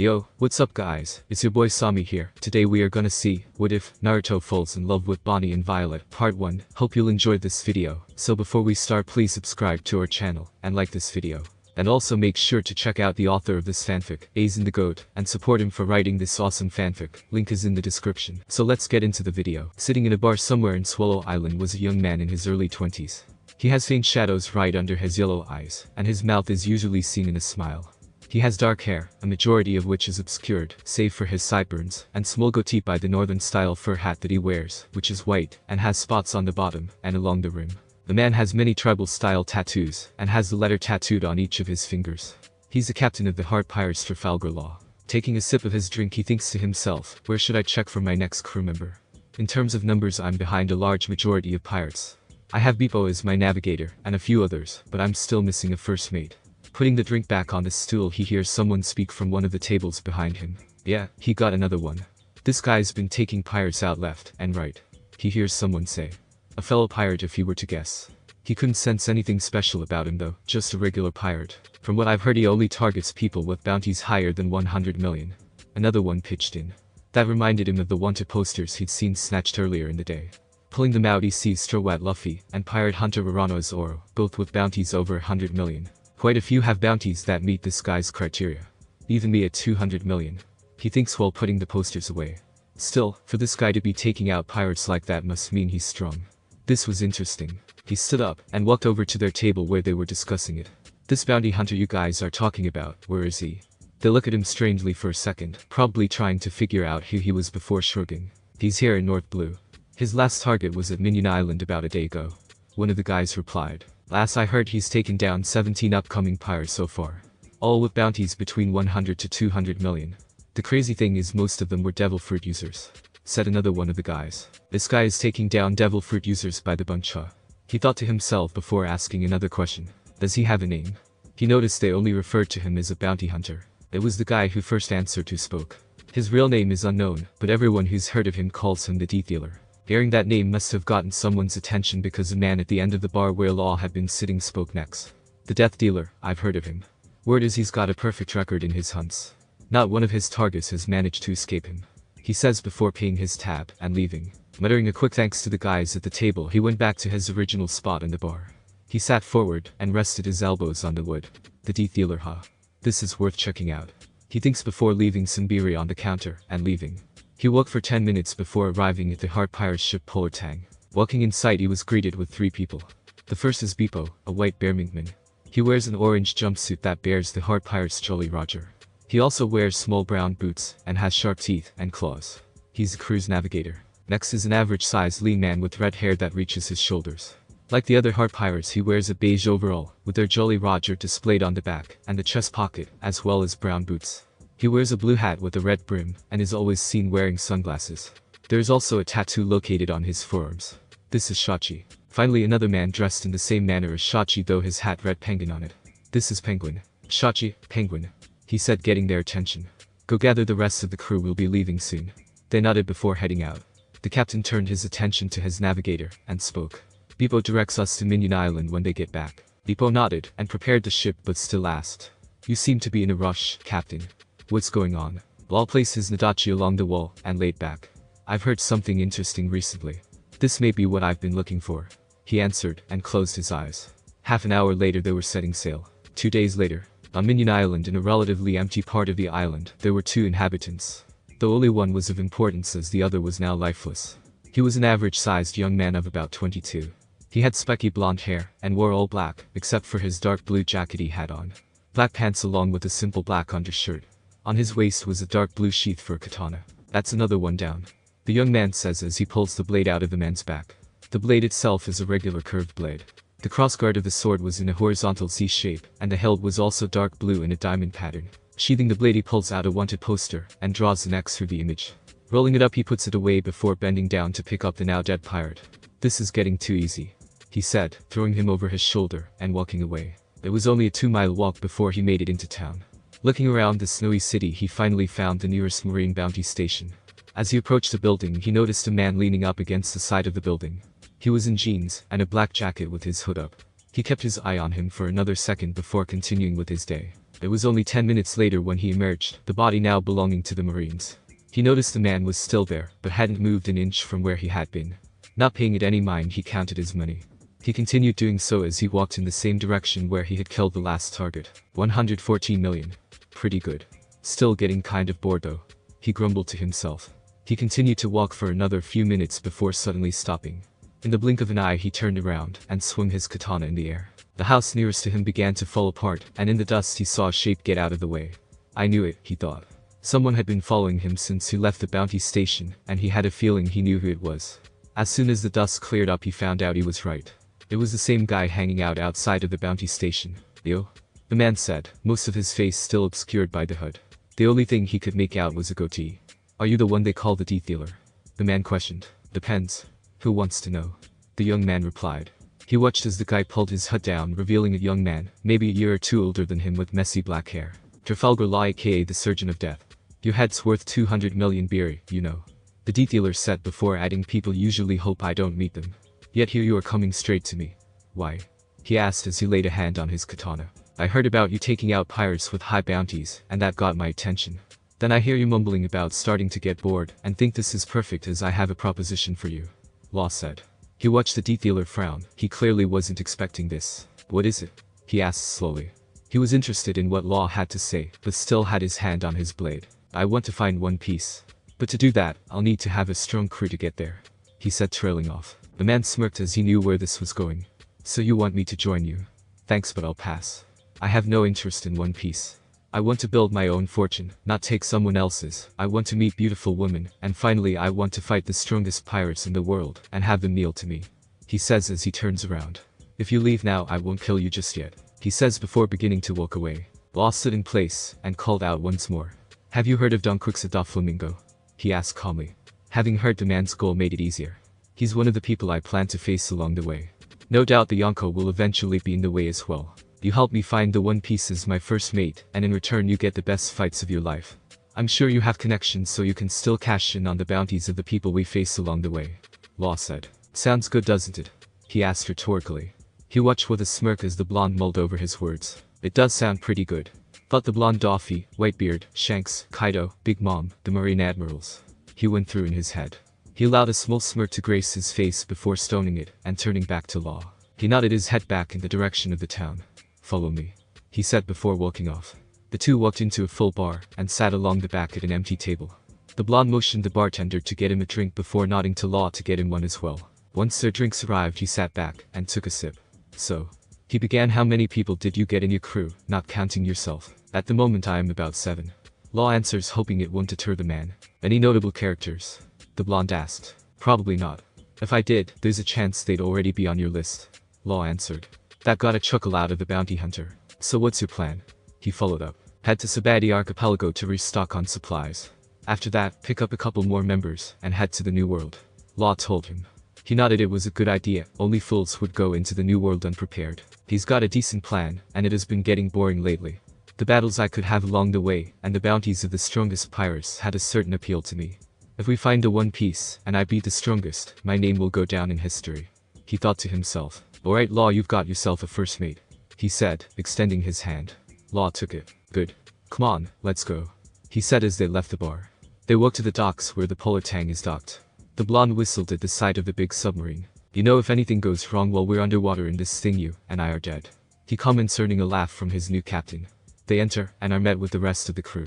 Yo, what's up guys, it's your boy Sami here. Today we are gonna see, what if Naruto falls in love with Bonney and Violet, part 1. Hope you'll enjoy this video. So before we start, please subscribe to our channel, and like this video. And also make sure to check out the author of this fanfic, AizenTheGoat, and support him for writing this awesome fanfic. Link is in the description. So let's get into the video. Sitting in a bar somewhere in Swallow Island was a young man in his early 20s. He has faint shadows right under his yellow eyes, and his mouth is usually seen in a smile. He has dark hair, a majority of which is obscured, save for his sideburns, and small goatee by the northern-style fur hat that he wears, which is white, and has spots on the bottom, and along the rim. The man has many tribal-style tattoos, and has the letter tattooed on each of his fingers. He's the captain of the Heart Pirates Trafalgar Law. Taking a sip of his drink, he thinks to himself, where should I check for my next crew member? In terms of numbers, I'm behind a large majority of pirates. I have Beepo as my navigator, and a few others, but I'm still missing a first mate. Putting the drink back on the stool, he hears someone speak from one of the tables behind him. Yeah, he got another one. This guy's been taking pirates out left and right. He hears someone say. A fellow pirate if he were to guess. He couldn't sense anything special about him though, just a regular pirate. From what I've heard, he only targets people with bounties higher than 100 million. Another one pitched in. That reminded him of the wanted posters he'd seen snatched earlier in the day. Pulling them out, he sees Straw Hat Luffy and pirate hunter Urano Zoro, both with bounties over 100 million. Quite a few have bounties that meet this guy's criteria. Even me at 200 million. He thinks while putting the posters away. Still, for this guy to be taking out pirates like that must mean he's strong. This was interesting. He stood up and walked over to their table where they were discussing it. This bounty hunter you guys are talking about, where is he? They look at him strangely for a second, probably trying to figure out who he was before shrugging. He's here in North Blue. His last target was at Minion Island about a day ago. One of the guys replied. Last I heard, he's taken down 17 upcoming pirates so far. All with bounties between 100 to 200 million. The crazy thing is most of them were devil fruit users. Said another one of the guys. This guy is taking down devil fruit users by the bunch, huh? He thought to himself before asking another question. Does he have a name? He noticed they only referred to him as a bounty hunter. It was the guy who first answered who spoke. His real name is unknown, but everyone who's heard of him calls him the Deathdealer. Hearing that name must have gotten someone's attention because the man at the end of the bar where Law had been sitting spoke next. The Deathdealer, I've heard of him. Word is he's got a perfect record in his hunts. Not one of his targets has managed to escape him. He says before paying his tab and leaving. Muttering a quick thanks to the guys at the table, he went back to his original spot in the bar. He sat forward and rested his elbows on the wood. The Deathdealer, huh? This is worth checking out. He thinks before leaving Simbiri on the counter and leaving. He walked for 10 minutes before arriving at the Heart Pirates ship Polar Tang. Walking inside, he was greeted with 3 people. The first is Beepo, a white bear minkman. He wears an orange jumpsuit that bears the Heart Pirates Jolly Roger. He also wears small brown boots and has sharp teeth and claws. He's the crew's navigator. Next is an average-sized lean man with red hair that reaches his shoulders. Like the other Heart Pirates, he wears a beige overall, with their Jolly Roger displayed on the back and the chest pocket, as well as brown boots. He wears a blue hat with a red brim, and is always seen wearing sunglasses. There is also a tattoo located on his forearms. This is Shachi. Finally, another man dressed in the same manner as Shachi, though his hat read Penguin on it. This is Penguin. Shachi, Penguin. He said, getting their attention. Go gather the rest of the crew, we'll be leaving soon. They nodded before heading out. The captain turned his attention to his navigator, and spoke. Beepo directs us to Minion Island when they get back. Beepo nodded, and prepared the ship but still asked. You seem to be in a rush, Captain. What's going on? Law placed his Nadachi along the wall, and laid back. I've heard something interesting recently. This may be what I've been looking for. He answered, and closed his eyes. Half an hour later they were setting sail. 2 days later, on Minion Island, in a relatively empty part of the island, there were 2 inhabitants. Though only one was of importance as the other was now lifeless. He was an average-sized young man of about 22. He had spiky blonde hair, and wore all black, except for his dark blue jacket he had on. Black pants along with a simple black undershirt. On his waist was a dark blue sheath for a katana. That's another one down. The young man says as he pulls the blade out of the man's back. The blade itself is a regular curved blade. The crossguard of the sword was in a horizontal Z shape, and the hilt was also dark blue in a diamond pattern. Sheathing the blade, he pulls out a wanted poster, and draws an X through the image. Rolling it up, he puts it away before bending down to pick up the now dead pirate. This is getting too easy, he said, throwing him over his shoulder, and walking away. It was only a 2-mile walk before he made it into town. Looking around the snowy city, he finally found the nearest marine bounty station. As he approached the building, he noticed a man leaning up against the side of the building. He was in jeans and a black jacket with his hood up. He kept his eye on him for another second before continuing with his day. It was only 10 minutes later when he emerged, the body now belonging to the Marines. He noticed the man was still there, but hadn't moved an inch from where he had been. Not paying it any mind, he counted his money. He continued doing so as he walked in the same direction where he had killed the last target. 114 million. Pretty good. Still getting kind of bored though. He grumbled to himself. He continued to walk for another few minutes before suddenly stopping. In the blink of an eye he turned around and swung his katana in the air. The house nearest to him began to fall apart, and in the dust he saw a shape get out of the way. I knew it, he thought. Someone had been following him since he left the bounty station, and he had a feeling he knew who it was. As soon as the dust cleared up he found out he was right. It was the same guy hanging out outside of the bounty station. Yo? The man said, most of his face still obscured by the hood. The only thing he could make out was a goatee. Are you the one they call the Deathdealer? The man questioned. Depends. Who wants to know? The young man replied. He watched as the guy pulled his hood down, revealing a young man, maybe a year or two older than him with messy black hair. Trafalgar Law, aka the Surgeon of Death. Your head's worth 200 million beer, you know. The Deathdealer said before adding, people usually hope I don't meet them. Yet here you are coming straight to me. Why? He asked as he laid a hand on his katana. I heard about you taking out pirates with high bounties, and that got my attention. Then I hear you mumbling about starting to get bored, and think this is perfect as I have a proposition for you. Law said. He watched the Deathdealer frown. He clearly wasn't expecting this. What is it? He asked slowly. He was interested in what Law had to say, but still had his hand on his blade. I want to find One Piece. But to do that, I'll need to have a strong crew to get there. He said, trailing off. The man smirked as he knew where this was going. So you want me to join you? Thanks, but I'll pass. I have no interest in One Piece. I want to build my own fortune, not take someone else's. I want to meet beautiful women, and finally I want to fight the strongest pirates in the world, and have them kneel to me. He says as he turns around. If you leave now I won't kill you just yet. He says before beginning to walk away. Law stood in place, and called out once more. Have you heard of Don Quixote? He asked calmly. Having heard the man's goal made it easier. He's one of the people I plan to face along the way. No doubt the Yonko will eventually be in the way as well. You help me find the One Piece as my first mate, and in return you get the best fights of your life. I'm sure you have connections so you can still cash in on the bounties of the people we face along the way. Law said. Sounds good, doesn't it? He asked rhetorically. He watched with a smirk as the blonde mulled over his words. It does sound pretty good. Thought the blonde Doffy, Whitebeard, Shanks, Kaido, Big Mom, the Marine Admirals. He went through in his head. He allowed a small smirk to grace his face before stoning it and turning back to Law. He nodded his head back in the direction of the town. Follow me, he said before walking off. The two walked into a full bar and sat along the back at an empty table. The blonde motioned the bartender to get him a drink before nodding to Law to get him one as well. Once their drinks arrived he sat back and took a sip. So, he began, how many people did you get in your crew, not counting yourself? At the moment I am about 7. Law answers, hoping it won't deter the man. Any notable characters? The blonde asked. Probably not. If I did, there's a chance they'd already be on your list. Law answered. That got a chuckle out of the bounty hunter. So what's your plan? He followed up. Head to Sabati Archipelago to restock on supplies. After that, pick up a couple more members and head to the New World. Law told him. He nodded. It was a good idea. Only fools would go into the New World unprepared. He's got a decent plan, and it has been getting boring lately. The battles I could have along the way, and the bounties of the strongest pirates had a certain appeal to me. If we find the One Piece, and I beat the strongest, my name will go down in history. He thought to himself. Alright Law, you've got yourself a first mate. He said, extending his hand. Law took it. Good. Come on, let's go. He said as they left the bar. They walked to the docks where the polar tang is docked. The blonde whistled at the sight of the big submarine. You know, if anything goes wrong while we're underwater in this thing, you and I are dead. He comments, earning a laugh from his new captain. They enter, and are met with the rest of the crew.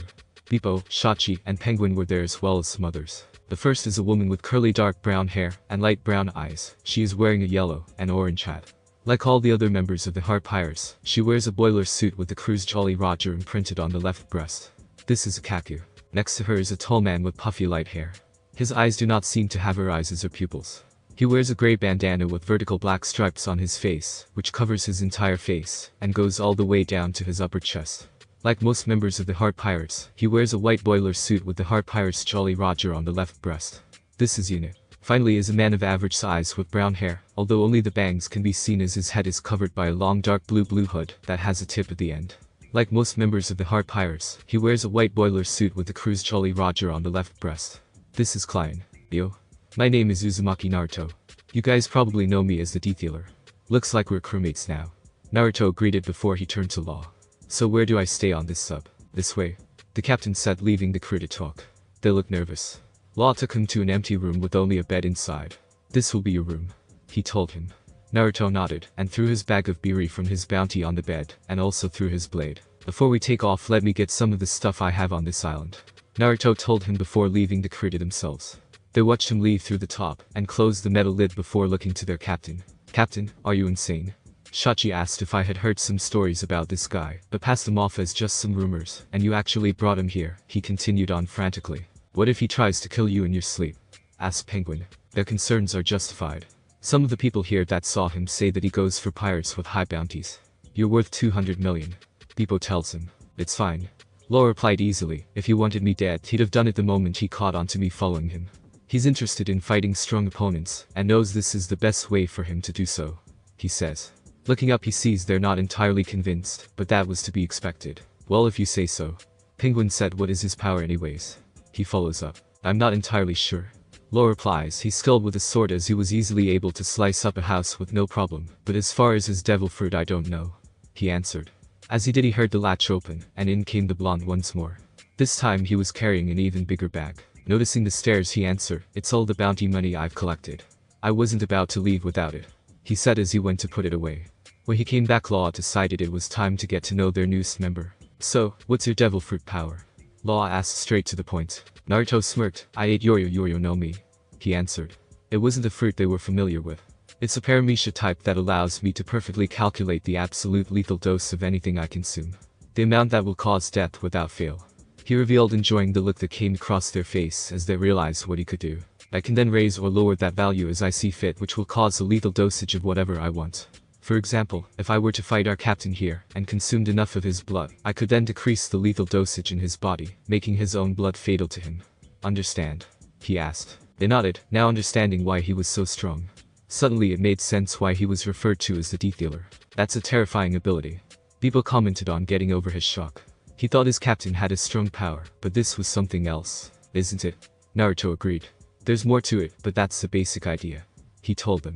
Bippo, Shachi, and Penguin were there as well as some others. The first is a woman with curly dark brown hair and light brown eyes. She is wearing a yellow and orange hat. Like all the other members of the Heart Pirates, she wears a boiler suit with the crew's Jolly Roger imprinted on the left breast. This is a Kaku. Next to her is a tall man with puffy light hair. His eyes do not seem to have horizons or pupils. He wears a gray bandana with vertical black stripes on his face, which covers his entire face, and goes all the way down to his upper chest. Like most members of the Heart Pirates, he wears a white boiler suit with the Heart Pirates Jolly Roger on the left breast. This is Unit. Finally is a man of average size with brown hair, although only the bangs can be seen as his head is covered by a long dark blue hood that has a tip at the end. Like most members of the Heart Pirates, he wears a white boiler suit with the crew's Jolly Roger on the left breast. This is Klein. Yo. My name is Uzumaki Naruto. You guys probably know me as the Deathdealer. Looks like we're crewmates now. Naruto greeted before he turned to Law. So where do I stay on this sub? This way. The captain said, leaving the crew to talk. They looked nervous. Law took him to an empty room with only a bed inside. This will be your room, he told him. Naruto nodded and threw his bag of biri from his bounty on the bed and also threw his blade. Before we take off, let me get some of the stuff I have on this island, Naruto told him before leaving the crew to themselves. They watched him leave through the top and close the metal lid before looking to their captain. Captain, are you insane? Shachi asked if I had heard some stories about this guy, but passed them off as just some rumors, and you actually brought him here, he continued on frantically. What if he tries to kill you in your sleep? Asked Penguin. Their concerns are justified. Some of the people here that saw him say that he goes for pirates with high bounties. You're worth 200 million. Bippo tells him. It's fine. Law replied easily, if he wanted me dead, he'd have done it the moment he caught on to me following him. He's interested in fighting strong opponents, and knows this is the best way for him to do so, he says. Looking up, he sees they're not entirely convinced, but that was to be expected. Well, if you say so. Penguin said, what is his power anyways? He follows up. I'm not entirely sure. Law replies, he's skilled with a sword as he was easily able to slice up a house with no problem, but as far as his devil fruit I don't know. He answered. As he did, he heard the latch open, and in came the blonde once more. This time he was carrying an even bigger bag. Noticing the stares, he answered, it's all the bounty money I've collected. I wasn't about to leave without it, he said as he went to put it away. When he came back, Law decided it was time to get to know their newest member. So, what's your devil fruit power? Law asked straight to the point. Naruto smirked. I ate Yoyo no Mi, he answered. It wasn't a fruit they were familiar with. It's a paramecia type that allows me to perfectly calculate the absolute lethal dose of anything I consume. The amount that will cause death without fail. He revealed, enjoying the look that came across their face as they realized what he could do. I can then raise or lower that value as I see fit, which will cause a lethal dosage of whatever I want. For example, if I were to fight our captain here and consumed enough of his blood, I could then decrease the lethal dosage in his body, making his own blood fatal to him. Understand? He asked. They nodded, now understanding why he was so strong. Suddenly it made sense why he was referred to as the Deathdealer. That's a terrifying ability. Bippo commented on getting over his shock. He thought his captain had a strong power, but this was something else, isn't it? Naruto agreed. There's more to it, but that's the basic idea, he told them.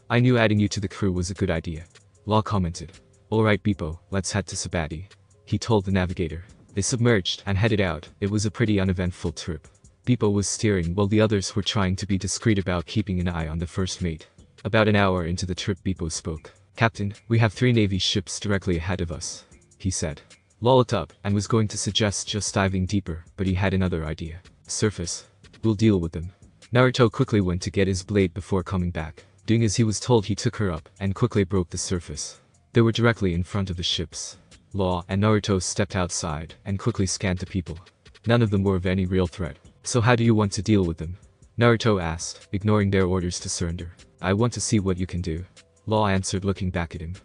I knew adding you to the crew was a good idea. Law commented. Alright Bippo, let's head to Sabati, he told the navigator. They submerged and headed out. It was a pretty uneventful trip. Bippo was steering while the others were trying to be discreet about keeping an eye on the first mate. About an hour into the trip, Bippo spoke. Captain, we have 3 Navy ships directly ahead of us, he said. Law looked up and was going to suggest just diving deeper, but he had another idea. Surface. We'll deal with them. Naruto quickly went to get his blade before coming back. Doing as he was told, he took her up and quickly broke the surface. They were directly in front of the ships. Law and Naruto stepped outside and quickly scanned the people. None of them were of any real threat. So how do you want to deal with them? Naruto asked, ignoring their orders to surrender. I want to see what you can do. Law answered, looking back at him.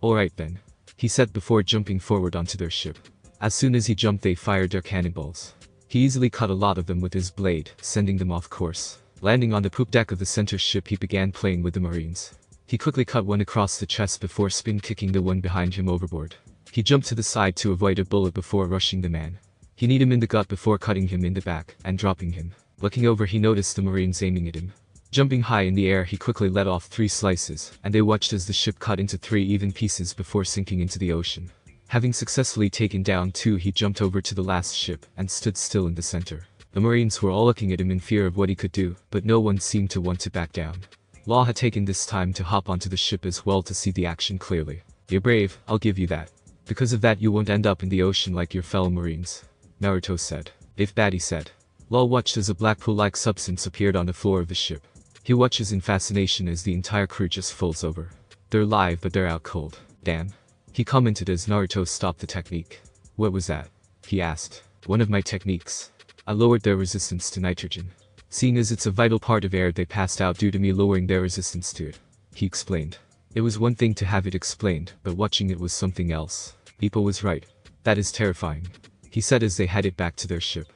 Alright then, he said before jumping forward onto their ship. As soon as he jumped, they fired their cannonballs. He easily cut a lot of them with his blade, sending them off course. Landing on the poop deck of the center ship, he began playing with the Marines. He quickly cut one across the chest before spin kicking the one behind him overboard. He jumped to the side to avoid a bullet before rushing the man. He kneed him in the gut before cutting him in the back and dropping him. Looking over, he noticed the Marines aiming at him. Jumping high in the air, he quickly let off 3 slices, and they watched as the ship cut into 3 even pieces before sinking into the ocean. Having successfully taken down 2, he jumped over to the last ship and stood still in the center. The Marines were all looking at him in fear of what he could do, but no one seemed to want to back down. Law had taken this time to hop onto the ship as well to see the action clearly. You're brave, I'll give you that. Because of that you won't end up in the ocean like your fellow Marines, Naruto said. If Batty said. Law watched as a black pool-like substance appeared on the floor of the ship. He watches in fascination as the entire crew just falls over. They're alive, but they're out cold. Damn. He commented as Naruto stopped the technique. What was that? He asked. One of my techniques. I lowered their resistance to nitrogen. Seeing as it's a vital part of air, they passed out due to me lowering their resistance to it, he explained. It was one thing to have it explained, but watching it was something else. Bippo was right. That is terrifying, he said as they headed back to their ship.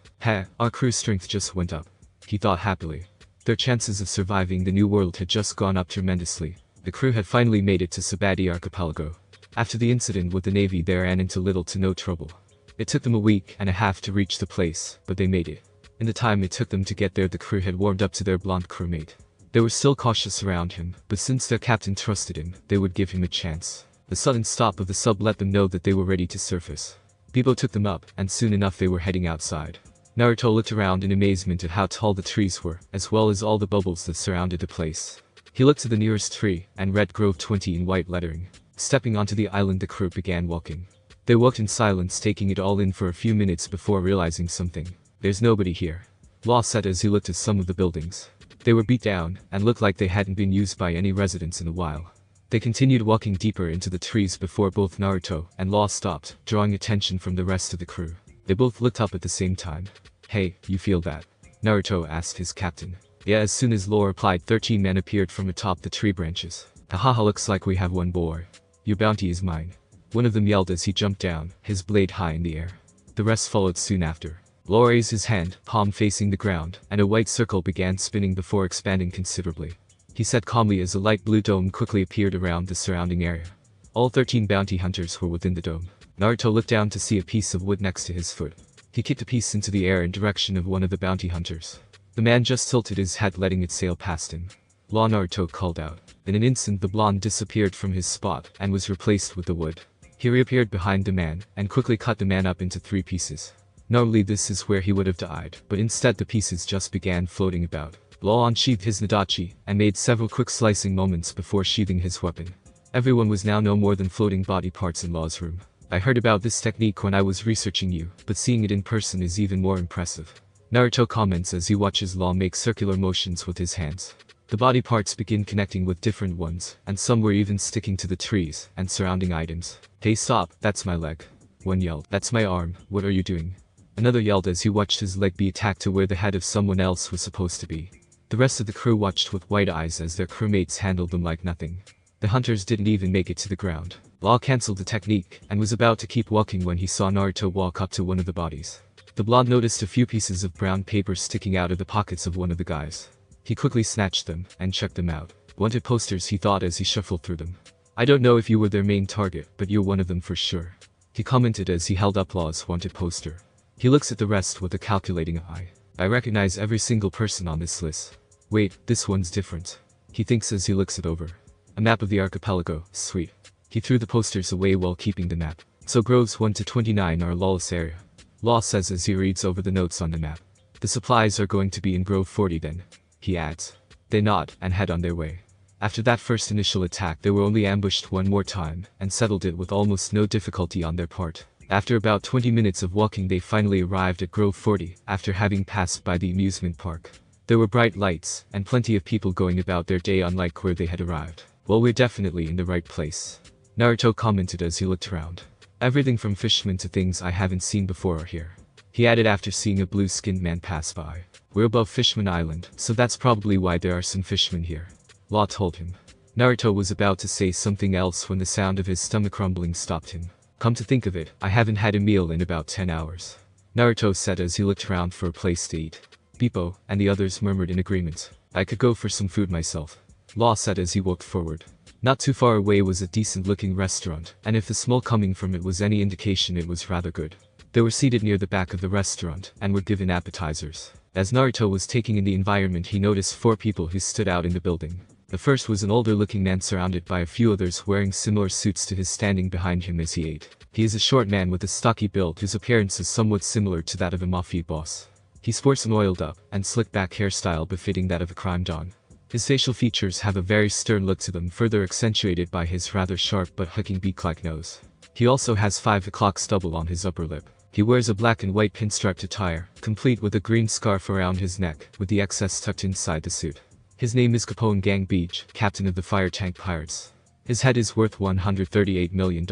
Our crew's strength just went up, he thought happily. Their chances of surviving the new world had just gone up tremendously. The crew had finally made it to Sabati Archipelago. After the incident with the Navy, they ran into little to no trouble. It took them a week and a half to reach the place, but they made it. In the time it took them to get there, the crew had warmed up to their blonde crewmate. They were still cautious around him, but since their captain trusted him, they would give him a chance. The sudden stop of the sub let them know that they were ready to surface. Bibo took them up, and soon enough they were heading outside. Naruto looked around in amazement at how tall the trees were, as well as all the bubbles that surrounded the place. He looked to the nearest tree, and read Grove 20 in white lettering. Stepping onto the island, the crew began walking. They walked in silence, taking it all in for a few minutes before realizing something. There's nobody here, Law said as he looked at some of the buildings. They were beat down, and looked like they hadn't been used by any residents in a while. They continued walking deeper into the trees before both Naruto and Law stopped, drawing attention from the rest of the crew. They both looked up at the same time. "Hey, you feel that?" Naruto asked his captain. Yeah, as soon as Law replied, 13 men appeared from atop the tree branches. "Hahaha, looks like we have one boy. Your bounty is mine," one of them yelled as he jumped down, his blade high in the air. The rest followed soon after. Law raised his hand, palm facing the ground, and a white circle began spinning before expanding considerably. He said calmly as a light blue dome quickly appeared around the surrounding area. All 13 bounty hunters were within the dome. Naruto looked down to see a piece of wood next to his foot. He kicked a piece into the air in direction of one of the bounty hunters. The man just tilted his head, letting it sail past him. "Law," Naruto called out. In an instant the blonde disappeared from his spot and was replaced with the wood. He reappeared behind the man and quickly cut the man up into 3 pieces. Normally this is where he would have died, but instead the pieces just began floating about. Law unsheathed his Nadachi and made several quick slicing movements before sheathing his weapon. Everyone was now no more than floating body parts in Law's room. "I heard about this technique when I was researching you, but seeing it in person is even more impressive," Naruto comments as he watches Law make circular motions with his hands. The body parts begin connecting with different ones, and some were even sticking to the trees and surrounding items. "Hey, stop, that's my leg," one yelled. "That's my arm, what are you doing?" Another yelled as he watched his leg be attacked to where the head of someone else was supposed to be. The rest of the crew watched with wide eyes as their crewmates handled them like nothing. The hunters didn't even make it to the ground. Law cancelled the technique and was about to keep walking when he saw Naruto walk up to one of the bodies. The blonde noticed a few pieces of brown paper sticking out of the pockets of one of the guys. He quickly snatched them and checked them out. "Wanted posters," he thought as he shuffled through them. "I don't know if you were their main target, but you're one of them for sure," he commented as he held up Law's wanted poster. He looks at the rest with a calculating eye. "I recognize every single person on this list. Wait, this one's different," he thinks as he looks it over. "A map of the archipelago, sweet." He threw the posters away while keeping the map. "So groves 1 to 29 are Lawless area," Law says as he reads over the notes on the map. "The supplies are going to be in Grove 40 then," he adds. They nod and head on their way. After that first initial attack they were only ambushed one more time, and settled it with almost no difficulty on their part. After about 20 minutes of walking they finally arrived at Grove 40, after having passed by the amusement park. There were bright lights, and plenty of people going about their day unlike where they had arrived. "Well, we're definitely in the right place," Naruto commented as he looked around. "Everything from fishmen to things I haven't seen before are here," he added after seeing a blue-skinned man pass by. "We're above Fishman Island, so that's probably why there are some fishmen here," Law told him. Naruto was about to say something else when the sound of his stomach rumbling stopped him. "Come to think of it, I haven't had a meal in about 10 hours, Naruto said as he looked around for a place to eat. Bippo and the others murmured in agreement. "I could go for some food myself," Law said as he walked forward. Not too far away was a decent-looking restaurant, and if the smell coming from it was any indication it was rather good. They were seated near the back of the restaurant, and were given appetizers. As Naruto was taking in the environment he noticed 4 people who stood out in the building. The first was an older-looking man surrounded by a few others wearing similar suits to his standing behind him as he ate. He is a short man with a stocky build whose appearance is somewhat similar to that of a mafia boss. He sports an oiled-up and slick-back hairstyle befitting that of a crime don. His facial features have a very stern look to them, further accentuated by his rather sharp but hooking beak-like nose. He also has 5 o'clock stubble on his upper lip. He wears a black and white pinstriped attire, complete with a green scarf around his neck, with the excess tucked inside the suit. His name is Capone Gang Beach, captain of the Fire Tank Pirates. His head is worth $138 million.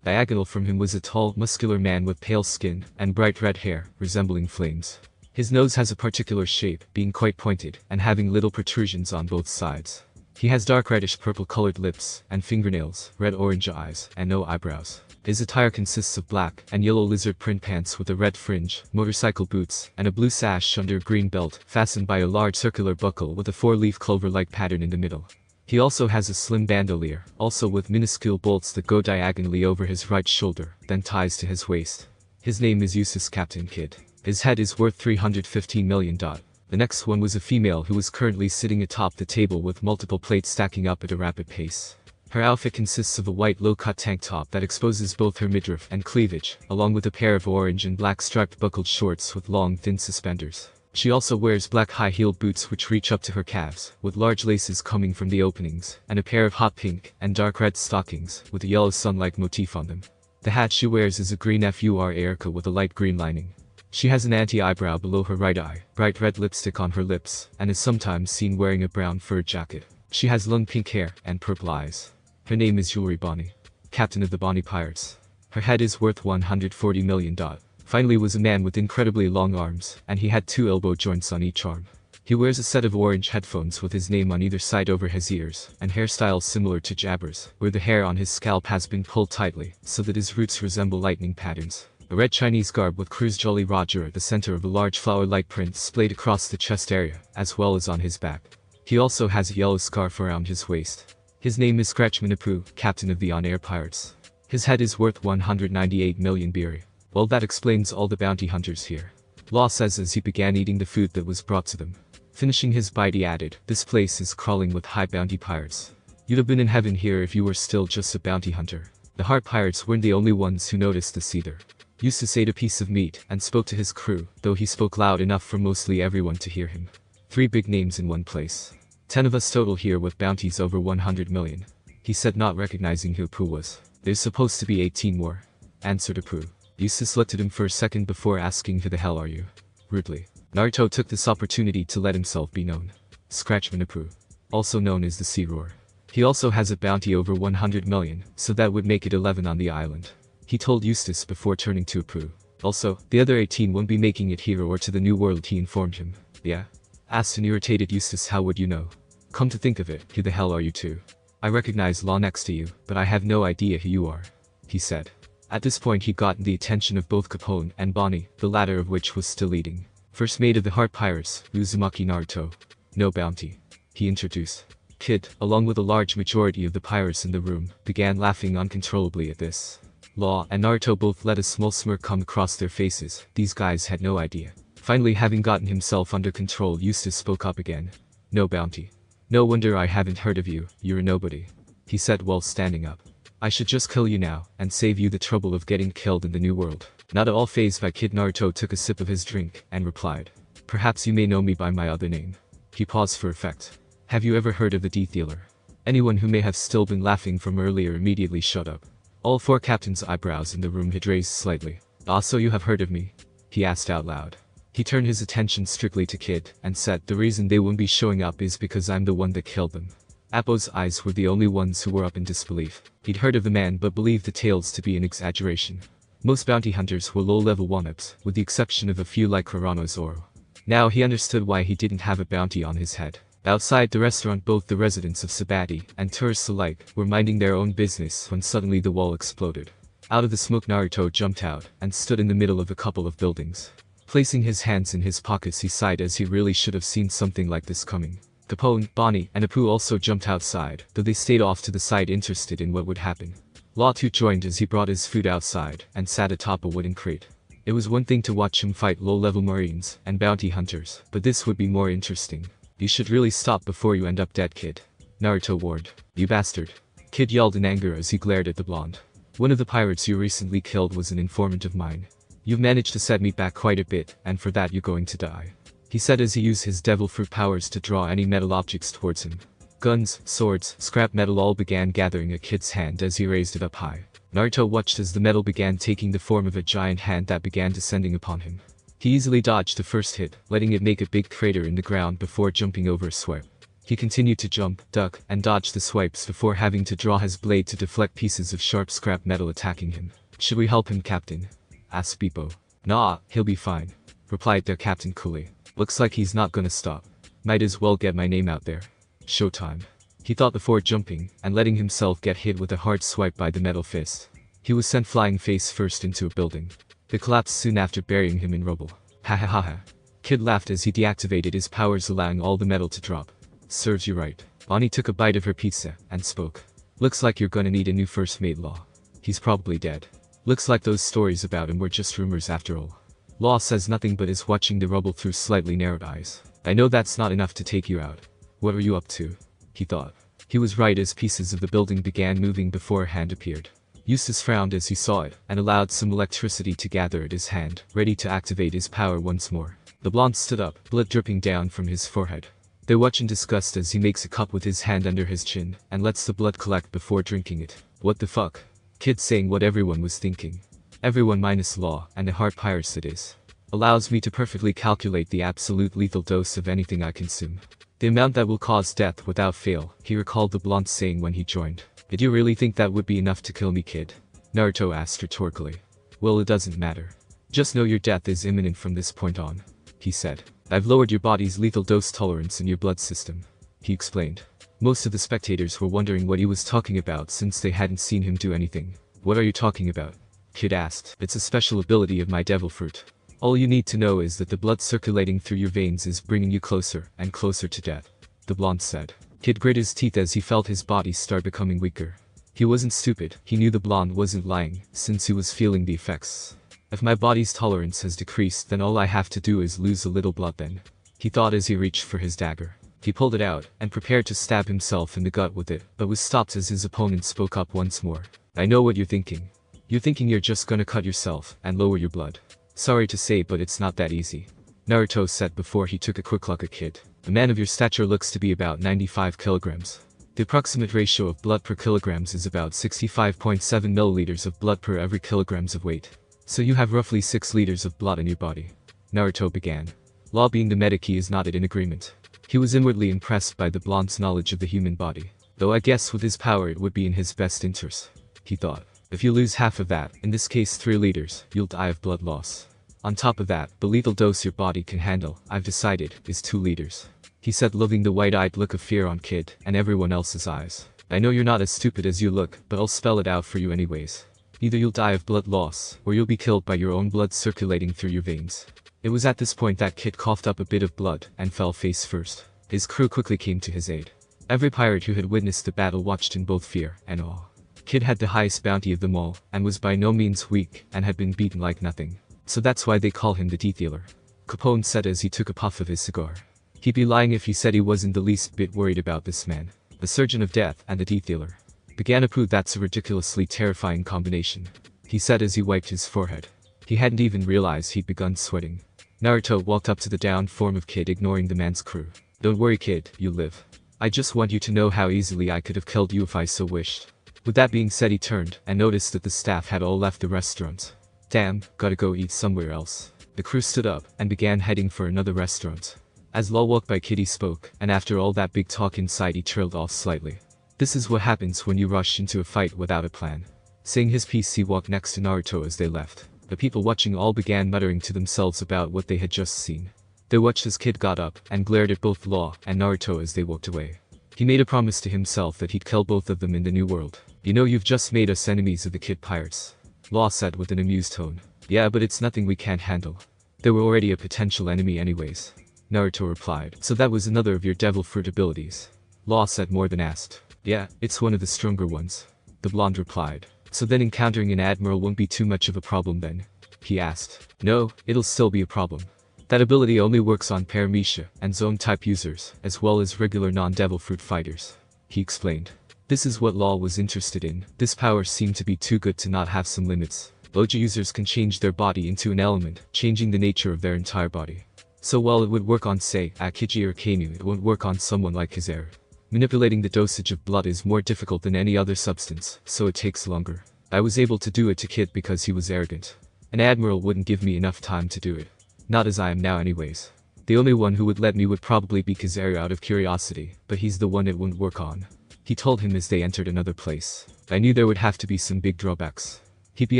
Diagonal from him was a tall, muscular man with pale skin and bright red hair, resembling flames. His nose has a particular shape, being quite pointed, and having little protrusions on both sides. He has dark reddish-purple colored lips, and fingernails, red-orange eyes, and no eyebrows. His attire consists of black and yellow lizard print pants with a red fringe, motorcycle boots, and a blue sash under a green belt, fastened by a large circular buckle with a 4-leaf clover-like pattern in the middle. He also has a slim bandolier, also with minuscule bolts that go diagonally over his right shoulder, then ties to his waist. His name is Usus Captain Kid. His head is worth $315 million. The next one was a female who was currently sitting atop the table with multiple plates stacking up at a rapid pace. Her outfit consists of a white low-cut tank top that exposes both her midriff and cleavage, along with a pair of orange and black striped buckled shorts with long thin suspenders. She also wears black high-heeled boots which reach up to her calves, with large laces coming from the openings, and a pair of hot pink and dark red stockings, with a yellow sun-like motif on them. The hat she wears is a green fur with a light green lining. She has an anti-eyebrow below her right eye, bright red lipstick on her lips, and is sometimes seen wearing a brown fur jacket. She has long pink hair and purple eyes. Her name is Bonney, captain of the Bonney Pirates. Her head is worth $140 million. Finally was a man with incredibly long arms, and he had 2 elbow joints on each arm. He wears a set of orange headphones with his name on either side over his ears, and hairstyles similar to Jabber's, where the hair on his scalp has been pulled tightly, so that his roots resemble lightning patterns. A red Chinese garb with Cruz Jolly Roger at the center of a large flower-like print splayed across the chest area, as well as on his back. He also has a yellow scarf around his waist. His name is Scratchman Apu, captain of the on-air pirates. His head is worth 198 million birri. Well, that explains all the bounty hunters here. Law says as he began eating the food that was brought to them. Finishing his bite he added, this place is crawling with high bounty pirates. You'd have been in heaven here if you were still just a bounty hunter. The heart pirates weren't the only ones who noticed this either. Eustace ate a piece of meat and spoke to his crew, though he spoke loud enough for mostly everyone to hear him. 3 big names in one place. 10 of us total here with bounties over 100 million. He said, not recognizing who Apu was. There's supposed to be 18 more. Answered Apu. Eustace looked at him for a second before asking, who the hell are you? Rudely. Naruto took this opportunity to let himself be known. Scratchman Apu. Also known as the Sea Roar. He also has a bounty over 100 million, so that would make it 11 on the island. He told Eustace before turning to Apu. Also, the other 18 won't be making it here or to the New World, he informed him. Yeah? Asked an irritated Eustace, how would you know? Come to think of it, who the hell are you two? I recognize Law next to you, but I have no idea who you are. He said. At this point he'd gotten the attention of both Capone and Bonney, the latter of which was still eating. First mate of the Heart Pirates, Uzumaki Naruto. No bounty. He introduced. Kid, along with a large majority of the pirates in the room, began laughing uncontrollably at this. Law and Naruto both let a small smirk come across their faces. These guys had no idea. Finally, having gotten himself under control, Eustace spoke up again. No bounty. No wonder I haven't heard of you, you're a nobody. He said while standing up. I should just kill you now, and save you the trouble of getting killed in the New World. Not at all fazed by Kid, Naruto took a sip of his drink, and replied. Perhaps you may know me by my other name. He paused for effect. Have you ever heard of the Deathdealer? Anyone who may have still been laughing from earlier immediately shut up. All 4 captains' eyebrows in the room had raised slightly. Ah, so you have heard of me? He asked out loud. He turned his attention strictly to Kid, and said, the reason they won't be showing up is because I'm the one that killed them. Appo's eyes were the only ones who were up in disbelief. He'd heard of the man but believed the tales to be an exaggeration. Most bounty hunters were low-level one-ups, with the exception of a few like Kurano Zoro. Now he understood why he didn't have a bounty on his head. Outside the restaurant, both the residents of Sabati and tourists alike were minding their own business when suddenly the wall exploded. Out of the smoke, Naruto jumped out and stood in the middle of a couple of buildings. Placing his hands in his pockets, he sighed as he really should have seen something like this coming. Capone, Bonney, and Apu also jumped outside, though they stayed off to the side interested in what would happen. Law too joined as he brought his food outside and sat atop a wooden crate. It was one thing to watch him fight low-level marines and bounty hunters, but this would be more interesting. You should really stop before you end up dead, Kid. Naruto warned. You bastard. Kid yelled in anger as he glared at the blonde. One of the pirates you recently killed was an informant of mine. You've managed to set me back quite a bit, and for that you're going to die. He said as he used his devil fruit powers to draw any metal objects towards him. Guns, swords, scrap metal all began gathering at Kid's hand as he raised it up high. Naruto watched as the metal began taking the form of a giant hand that began descending upon him. He easily dodged the first hit, letting it make a big crater in the ground before jumping over a swipe. He continued to jump, duck, and dodge the swipes before having to draw his blade to deflect pieces of sharp scrap metal attacking him. Should we help him, Captain? Asked Beepo. Nah, he'll be fine, replied their captain coolly. Looks like he's not gonna stop. Might as well get my name out there. Showtime. He thought before jumping and letting himself get hit with a hard swipe by the metal fist. He was sent flying face first into a building. It collapsed soon after, burying him in rubble. Ha ha ha ha. Kid laughed as he deactivated his powers, allowing all the metal to drop. Serves you right. Bonney took a bite of her pizza and spoke. Looks like you're gonna need a new first mate, Law. He's probably dead. Looks like those stories about him were just rumors after all. Law says nothing but is watching the rubble through slightly narrowed eyes. I know that's not enough to take you out. What are you up to? He thought. He was right as pieces of the building began moving before a hand appeared. Eustace frowned as he saw it, and allowed some electricity to gather at his hand, ready to activate his power once more. The blonde stood up, blood dripping down from his forehead. They watch in disgust as he makes a cup with his hand under his chin, and lets the blood collect before drinking it. What the fuck? Kid saying what everyone was thinking. Everyone minus Law, and the heart pirates it is. Allows me to perfectly calculate the absolute lethal dose of anything I consume. The amount that will cause death without fail, he recalled the blonde saying when he joined. Did you really think that would be enough to kill me, kid? Naruto asked rhetorically. Well, it doesn't matter. Just know your death is imminent from this point on, he said. I've lowered your body's lethal dose tolerance in your blood system, he explained. Most of the spectators were wondering what he was talking about since they hadn't seen him do anything. What are you talking about? Kid asked. It's a special ability of my devil fruit. All you need to know is that the blood circulating through your veins is bringing you closer and closer to death, the blonde said. Kid gritted his teeth as he felt his body start becoming weaker. He wasn't stupid, he knew the blonde wasn't lying, since he was feeling the effects. If my body's tolerance has decreased, then all I have to do is lose a little blood then, he thought as he reached for his dagger. He pulled it out, and prepared to stab himself in the gut with it, but was stopped as his opponent spoke up once more. I know what you're thinking. You're thinking you're just gonna cut yourself and lower your blood. Sorry to say, but it's not that easy, Naruto said before he took a quick look at Kid. A man of your stature looks to be about 95 kilograms. The approximate ratio of blood per kilograms is about 65.7 milliliters of blood per every kilograms of weight. So you have roughly 6 liters of blood in your body. Naruto began. Law being the medic, he is nodded in agreement. He was inwardly impressed by the blonde's knowledge of the human body. Though I guess with his power it would be in his best interest, he thought. If you lose half of that, in this case 3 liters, you'll die of blood loss. On top of that, the lethal dose your body can handle, I've decided, is 2 liters. He said, loving the wide-eyed look of fear on Kid and everyone else's eyes. I know you're not as stupid as you look, but I'll spell it out for you anyways. Either you'll die of blood loss, or you'll be killed by your own blood circulating through your veins. It was at this point that Kid coughed up a bit of blood and fell face first. His crew quickly came to his aid. Every pirate who had witnessed the battle watched in both fear and awe. Kid had the highest bounty of them all, and was by no means weak, and had been beaten like nothing. So that's why they call him the Deathdealer, Capone said as he took a puff of his cigar. He'd be lying if he said he wasn't the least bit worried about this man. The Surgeon of Death and the Deathdealer. Began to prove that's a ridiculously terrifying combination, he said as he wiped his forehead. He hadn't even realized he'd begun sweating. Naruto walked up to the downed form of Kid, ignoring the man's crew. Don't worry, Kid, you live. I just want you to know how easily I could have killed you if I so wished. With that being said, he turned and noticed that the staff had all left the restaurant. Damn, gotta go eat somewhere else. The crew stood up and began heading for another restaurant. As Law walked by, Kid he spoke, and after all that big talk inside he trailed off slightly. This is what happens when you rush into a fight without a plan. Saying his piece, he walked next to Naruto as they left. The people watching all began muttering to themselves about what they had just seen. They watched as Kid got up and glared at both Law and Naruto as they walked away. He made a promise to himself that he'd kill both of them in the new world. You know, you've just made us enemies of the Kid Pirates, Law said with an amused tone. Yeah, but it's nothing we can't handle. They were already a potential enemy anyways, Naruto replied. So that was another of your devil fruit abilities, Law said more than asked. Yeah, it's one of the stronger ones, the blonde replied. So then encountering an admiral won't be too much of a problem then, he asked. No, it'll still be a problem. That ability only works on Paramecia and Zone type users, as well as regular non-devil fruit fighters, he explained. This is what Law was interested in. This power seemed to be too good to not have some limits. Loja users can change their body into an element, changing the nature of their entire body. So while it would work on, say, Akiji or Kainu, it won't work on someone like Kizaru. Manipulating the dosage of blood is more difficult than any other substance, so it takes longer. I was able to do it to Kid because he was arrogant. An admiral wouldn't give me enough time to do it. Not as I am now anyways. The only one who would let me would probably be Kizaru out of curiosity, but he's the one it wouldn't work on, he told him as they entered another place. I knew there would have to be some big drawbacks. He'd be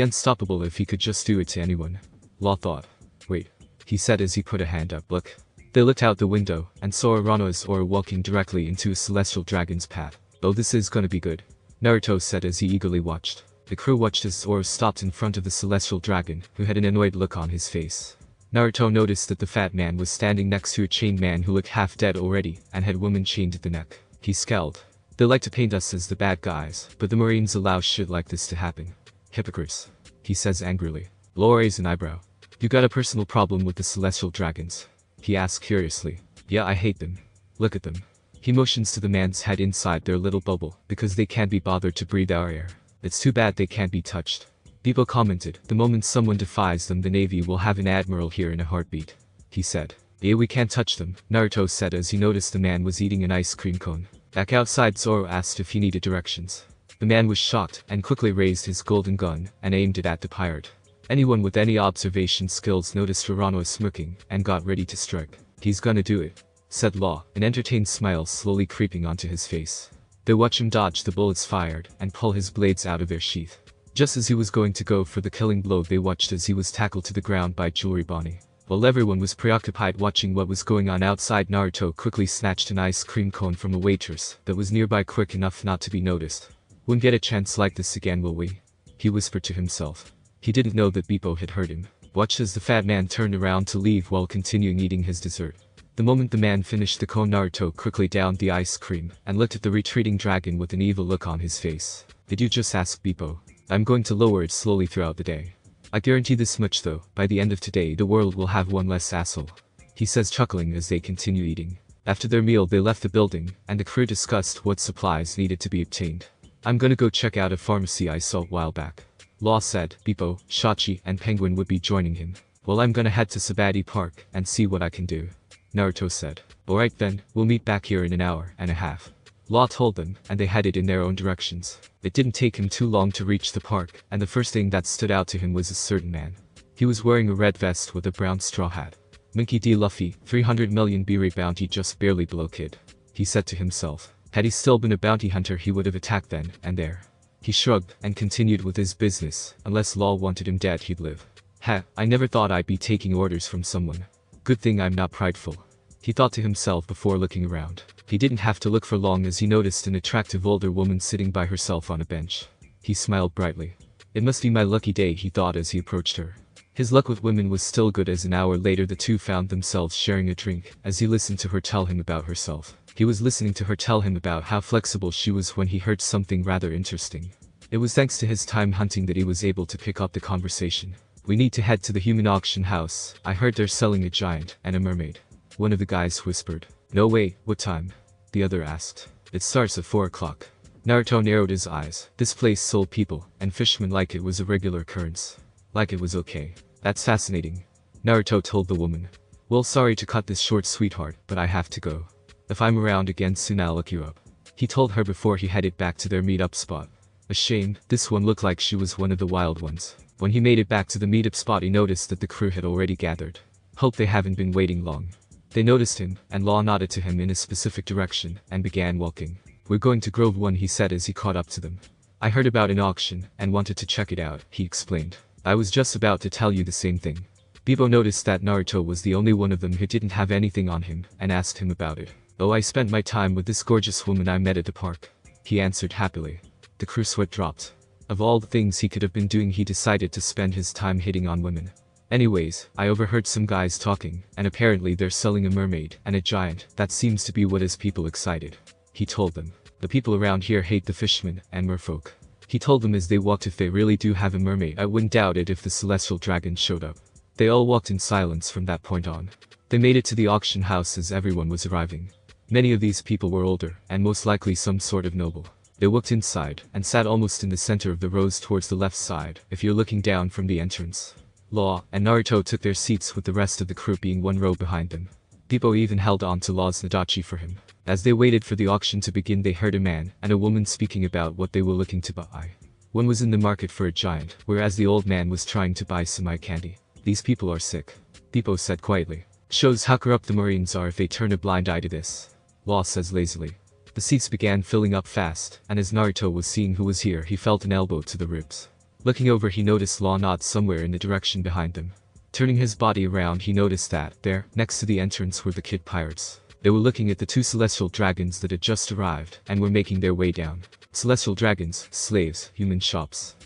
unstoppable if he could just do it to anyone, Law thought. Wait, he said as he put a hand up. Look. They looked out the window and saw Arano's aura walking directly into a celestial dragon's path. Oh, this is gonna be good, Naruto said as he eagerly watched. The crew watched as Zoro stopped in front of the celestial dragon, who had an annoyed look on his face. Naruto noticed that the fat man was standing next to a chained man who looked half dead already and had woman chained at the neck. He scowled. They like to paint us as the bad guys, but the Marines allow shit like this to happen. Hypocrites, he says angrily. Law raised an eyebrow. You got a personal problem with the celestial dragons? He asked curiously. Yeah, I hate them. Look at them. He motions to the man's head inside their little bubble, because they can't be bothered to breathe our air. It's too bad they can't be touched. Bebo commented, the moment someone defies them the Navy will have an admiral here in a heartbeat. He said. Yeah, we can't touch them, Naruto said as he noticed the man was eating an ice cream cone. Back outside, Zoro asked if he needed directions. The man was shocked and quickly raised his golden gun and aimed it at the pirate. Anyone with any observation skills noticed Uranoa smirking and got ready to strike. He's gonna do it, said Law, an entertained smile slowly creeping onto his face. They watch him dodge the bullets fired and pull his blades out of their sheath. Just as he was going to go for the killing blow, they watched as he was tackled to the ground by Jewelry Bonney. While everyone was preoccupied watching what was going on outside, Naruto quickly snatched an ice cream cone from a waitress that was nearby quick enough not to be noticed. Won't get a chance like this again, will we? He whispered to himself. He didn't know that Bebo had heard him. Watched as the fat man turned around to leave while continuing eating his dessert. The moment the man finished the cone, Naruto quickly downed the ice cream and looked at the retreating dragon with an evil look on his face. Did you just ask Bebo? I'm going to lower it slowly throughout the day. I guarantee this much though, by the end of today the world will have one less asshole. He says, chuckling as they continue eating. After their meal they left the building, and the crew discussed what supplies needed to be obtained. I'm gonna go check out a pharmacy I saw a while back. Law said. Bebo, Shachi, and Penguin would be joining him. Well, I'm gonna head to Sabati Park and see what I can do. Naruto said. Alright then, we'll meet back here in an hour and a half. Law told them, and they headed in their own directions. It didn't take him too long to reach the park, and the first thing that stood out to him was a certain man. He was wearing a red vest with a brown straw hat. Minky D. Luffy, 300 million B-rate bounty just barely below kid. He said to himself. Had he still been a bounty hunter he would have attacked then and there. He shrugged and continued with his business. Unless Law wanted him dead he'd live. I never thought I'd be taking orders from someone. Good thing I'm not prideful. He thought to himself before looking around. He didn't have to look for long as he noticed an attractive older woman sitting by herself on a bench. He smiled brightly. It must be my lucky day, he thought as he approached her. His luck with women was still good as an hour later the two found themselves sharing a drink as he listened to her tell him about herself. He was listening to her tell him about how flexible she was when he heard something rather interesting. It was thanks to his time hunting that he was able to pick up the conversation. We need to head to the human auction house. I heard they're selling a giant and a mermaid. One of the guys whispered. No way, what time? The other asked. It starts at 4 o'clock. Naruto narrowed his eyes. This place sold people and fishermen like it was a regular occurrence. Like it was okay. That's fascinating. Naruto told the woman. Well, sorry to cut this short, sweetheart, but I have to go. If I'm around again soon I'll look you up. He told her before he headed back to their meet-up spot. A shame, this one looked like she was one of the wild ones. When he made it back to the meet-up spot he noticed that the crew had already gathered. Hope they haven't been waiting long. They noticed him, and Law nodded to him in a specific direction, and began walking. We're going to Grove 1, he said as he caught up to them. I heard about an auction, and wanted to check it out, he explained. I was just about to tell you the same thing. Bebo noticed that Naruto was the only one of them who didn't have anything on him, and asked him about it. Oh, I spent my time with this gorgeous woman I met at the park. He answered happily. The crew sweat dropped. Of all the things he could have been doing he decided to spend his time hitting on women. Anyways, I overheard some guys talking, and apparently they're selling a mermaid and a giant. That seems to be what has people excited. He told them. The people around here hate the fishermen and merfolk. He told them as they walked if they really do have a mermaid I wouldn't doubt it if the celestial dragon showed up. They all walked in silence from that point on. They made it to the auction house as everyone was arriving. Many of these people were older, and most likely some sort of noble. They walked inside, and sat almost in the center of the rows towards the left side, if you're looking down from the entrance. Law and Naruto took their seats with the rest of the crew being one row behind them. Bebo even held on to Law's Nadachi for him. As they waited for the auction to begin they heard a man and a woman speaking about what they were looking to buy. One was in the market for a giant, whereas the old man was trying to buy some eye candy. These people are sick. Bebo said quietly. Shows how corrupt the Marines are if they turn a blind eye to this. Law says lazily. The seats began filling up fast, and as Naruto was seeing who was here he felt an elbow to the ribs. Looking over he noticed Law nod somewhere in the direction behind them. Turning his body around he noticed that, there, next to the entrance were the kid pirates. They were looking at the two celestial dragons that had just arrived, and were making their way down. Celestial dragons, slaves, human shops.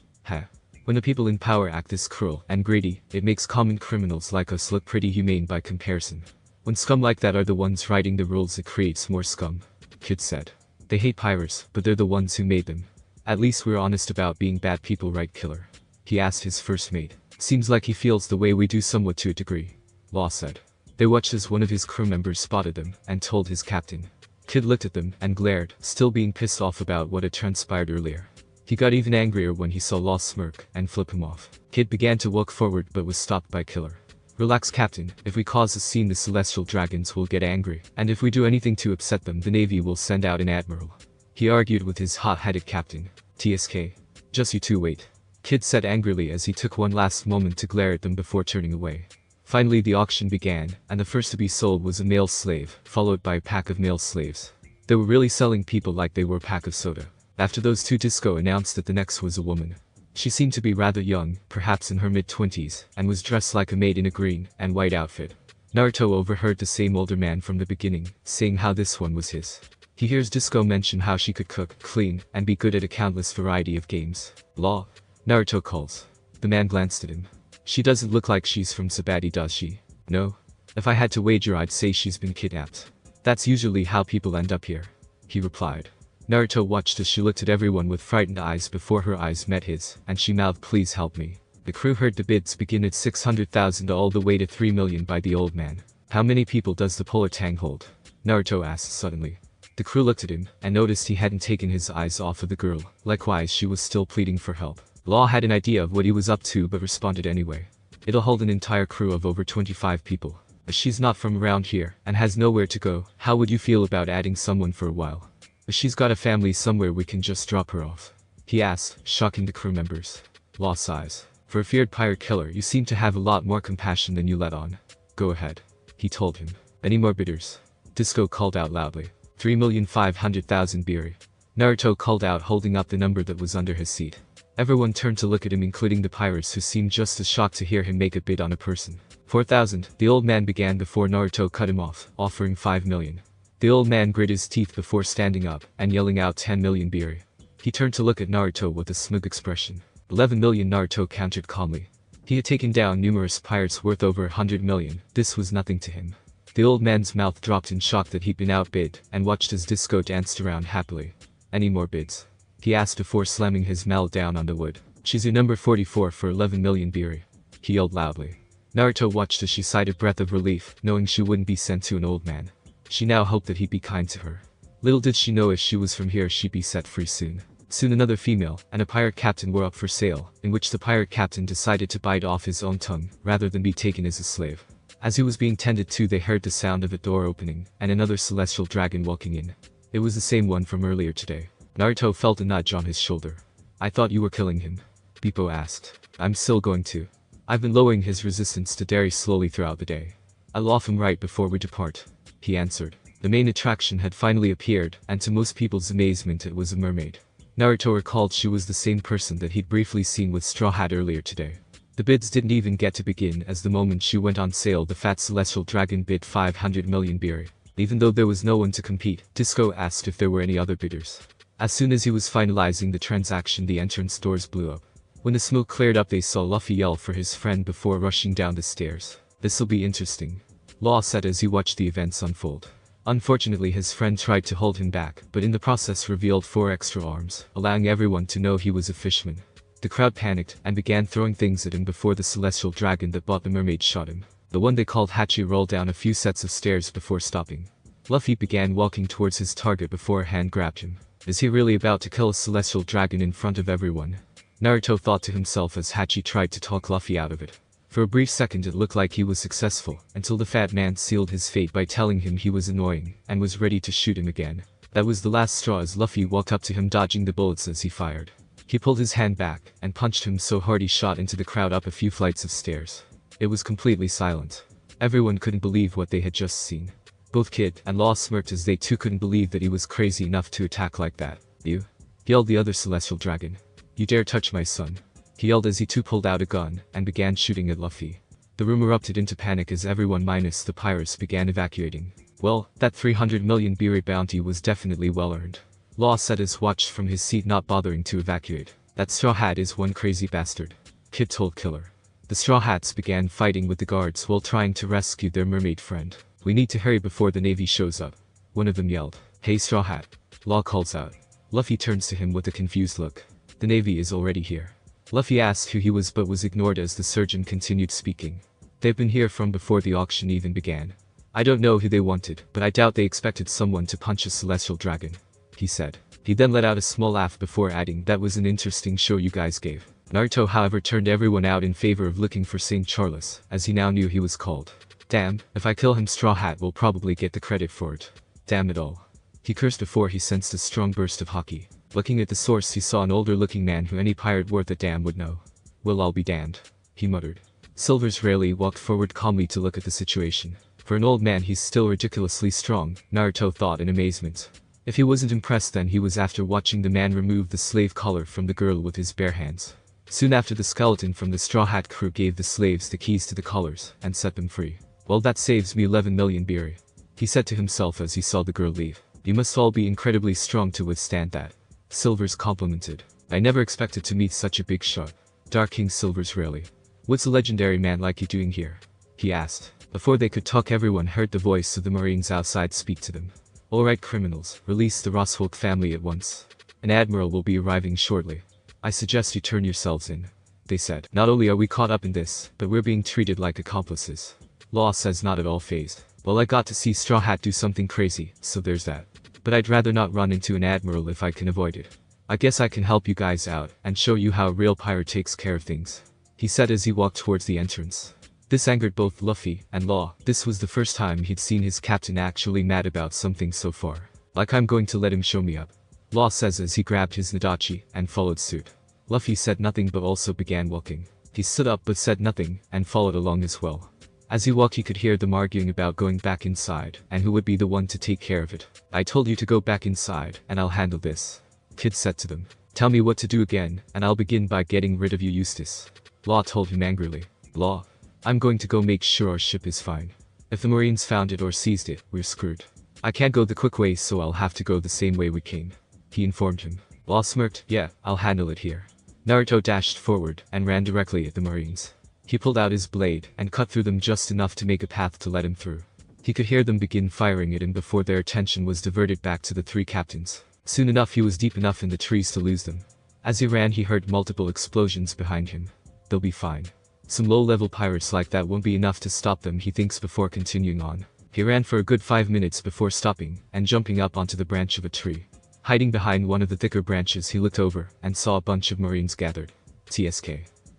When the people in power act this cruel and greedy, it makes common criminals like us look pretty humane by comparison. When scum like that are the ones writing the rules it creates more scum. Kid said. They hate pirates, but they're the ones who made them. At least we're honest about being bad people, right, killer? He asked his first mate. Seems like he feels the way we do somewhat to a degree. Law said. They watched as one of his crew members spotted them, and told his captain. Kid looked at them and glared, still being pissed off about what had transpired earlier. He got even angrier when he saw Law smirk and flip him off. Kid began to walk forward but was stopped by Killer. Relax, Captain, if we cause a scene the celestial dragons will get angry, and if we do anything to upset them the Navy will send out an admiral. He argued with his hot-headed captain. TSK. Just you two wait. Kid said angrily as he took one last moment to glare at them before turning away. Finally the auction began, and the first to be sold was a male slave, followed by a pack of male slaves. They were really selling people like they were a pack of soda. After those two, Disco announced that the next was a woman. She seemed to be rather young, perhaps in her mid-20s, and was dressed like a maid in a green and white outfit. Naruto overheard the same older man from the beginning, saying how this one was his. He hears Disco mention how she could cook, clean, and be good at a countless variety of games. Law. Naruto calls. The man glanced at him. She doesn't look like she's from Sabati, does she? No. If I had to wager I'd say she's been kidnapped. That's usually how people end up here. He replied. Naruto watched as she looked at everyone with frightened eyes before her eyes met his, and she mouthed, please help me. The crew heard the bids begin at 600,000 all the way to 3 million by the old man. How many people does the polar tang hold? Naruto asked suddenly. The crew looked at him, and noticed he hadn't taken his eyes off of the girl, likewise she was still pleading for help. Law had an idea of what he was up to but responded anyway. It'll hold an entire crew of over 25 people. But she's not from around here, and has nowhere to go. How would you feel about adding someone for a while? If she's got a family somewhere we can just drop her off. He asked, shocking the crew members. Law sighs. For a feared pirate killer you seem to have a lot more compassion than you let on. Go ahead. He told him. Any more bidders? Disco called out loudly. 3,500,000 biri. Naruto called out, holding up the number that was under his seat. Everyone turned to look at him, including the pirates, who seemed just as shocked to hear him make a bid on a person. 4,000, the old man began before Naruto cut him off, offering 5 million. The old man grit his teeth before standing up and yelling out 10 million biri. He turned to look at Naruto with a smug expression. 11 million, Naruto countered calmly. He had taken down numerous pirates worth over 100 million, this was nothing to him. The old man's mouth dropped in shock that he'd been outbid, and watched as Disco danced around happily. Any more bids? He asked before slamming his mallet down on the wood. She's your number 44 for 11 million biri. He yelled loudly. Naruto watched as she sighed a breath of relief, knowing she wouldn't be sent to an old man. She now hoped that he'd be kind to her. Little did she know if she was from here she'd be set free soon. Soon another female and a pirate captain were up for sale, in which the pirate captain decided to bite off his own tongue, rather than be taken as a slave. As he was being tended to they heard the sound of a door opening, and another celestial dragon walking in. It was the same one from earlier today. Naruto felt a nudge on his shoulder. I thought you were killing him. Bippo asked. I'm still going to. I've been lowering his resistance to dairy slowly throughout the day. I'll off him right before we depart. He answered. The main attraction had finally appeared, and to most people's amazement it was a mermaid. Naruto recalled she was the same person that he'd briefly seen with Straw Hat earlier today. The bids didn't even get to begin as the moment she went on sale the fat celestial dragon bid 500 million biri. Even though there was no one to compete, Disco asked if there were any other bidders. As soon as he was finalizing the transaction the entrance doors blew up. When the smoke cleared up they saw Luffy yell for his friend before rushing down the stairs. This'll be interesting. Law said as he watched the events unfold. Unfortunately his friend tried to hold him back, but in the process revealed 4 extra arms, allowing everyone to know he was a fisherman. The crowd panicked and began throwing things at him before the celestial dragon that bought the mermaid shot him. The one they called Hachi rolled down a few sets of stairs before stopping. Luffy began walking towards his target before a hand grabbed him. Is he really about to kill a celestial dragon in front of everyone? Naruto thought to himself as Hachi tried to talk Luffy out of it. For a brief second it looked like he was successful, until the fat man sealed his fate by telling him he was annoying, and was ready to shoot him again. That was the last straw as Luffy walked up to him dodging the bullets as he fired. He pulled his hand back, and punched him so hard he shot into the crowd up a few flights of stairs. It was completely silent. Everyone couldn't believe what they had just seen. Both Kid and Law smirked as they too couldn't believe that he was crazy enough to attack like that. You? Yelled the other celestial dragon. You dare touch my son? He yelled as he too pulled out a gun, and began shooting at Luffy. The room erupted into panic as everyone minus the pirates began evacuating. Well, that 300 million biri bounty was definitely well earned. Law said as watched from his seat not bothering to evacuate. That Straw Hat is one crazy bastard. Kid told Killer. The Straw Hats began fighting with the guards while trying to rescue their mermaid friend. We need to hurry before the Navy shows up. One of them yelled. Hey Straw Hat. Law calls out. Luffy turns to him with a confused look. The Navy is already here. Luffy asked who he was but was ignored as the surgeon continued speaking. They've been here from before the auction even began. I don't know who they wanted, but I doubt they expected someone to punch a celestial dragon, he said. He then let out a small laugh before adding, that was an interesting show you guys gave. Naruto however turned everyone out in favor of looking for St. Charles, as he now knew he was called. Damn, if I kill him Straw Hat will probably get the credit for it. Damn it all. He cursed before he sensed a strong burst of haki. Looking at the source he saw an older looking man who any pirate worth a damn would know. Well, I'll be damned, he muttered. Silvers rarely walked forward calmly to look at the situation. For an old man he's still ridiculously strong, Naruto thought in amazement. If he wasn't impressed then he was after watching the man remove the slave collar from the girl with his bare hands. Soon after the skeleton from the Straw Hat crew gave the slaves the keys to the collars and set them free. Well, that saves me 11 million beery, he said to himself as he saw the girl leave. You must all be incredibly strong to withstand that, Silvers complimented. I never expected to meet such a big shot. Dark King Silvers rarely. What's a legendary man like you doing here? He asked. Before they could talk everyone heard the voice of the Marines outside speak to them. Alright criminals, release the Roswolk family at once. An admiral will be arriving shortly. I suggest you turn yourselves in, they said. Not only are we caught up in this, but we're being treated like accomplices. Law says not at all phased. Well, I got to see Straw Hat do something crazy, so there's that. But I'd rather not run into an admiral if I can avoid it. I guess I can help you guys out and show you how a real pirate takes care of things, he said as he walked towards the entrance. This angered both Luffy and Law. This was the first time he'd seen his captain actually mad about something so far. Like I'm going to let him show me up, Law says as he grabbed his Nadachi and followed suit. Luffy said nothing but also began walking. He stood up but said nothing and followed along as well. As he walked he could hear them arguing about going back inside and who would be the one to take care of it. I told you to go back inside and I'll handle this, Kid said to them. Tell me what to do again and I'll begin by getting rid of you, Eustace, Law told him angrily. Law, I'm going to go make sure our ship is fine. If the Marines found it or seized it, we're screwed. I can't go the quick way so I'll have to go the same way we came, he informed him. Law smirked. Yeah, I'll handle it here. Naruto dashed forward and ran directly at the Marines. He pulled out his blade and cut through them just enough to make a path to let him through. He could hear them begin firing at him before their attention was diverted back to the three captains. Soon enough he was deep enough in the trees to lose them. As he ran he heard multiple explosions behind him. They'll be fine. Some low-level pirates like that won't be enough to stop them, he thinks before continuing on. He ran for a good 5 minutes before stopping and jumping up onto the branch of a tree. Hiding behind one of the thicker branches he looked over and saw a bunch of Marines gathered. TSK.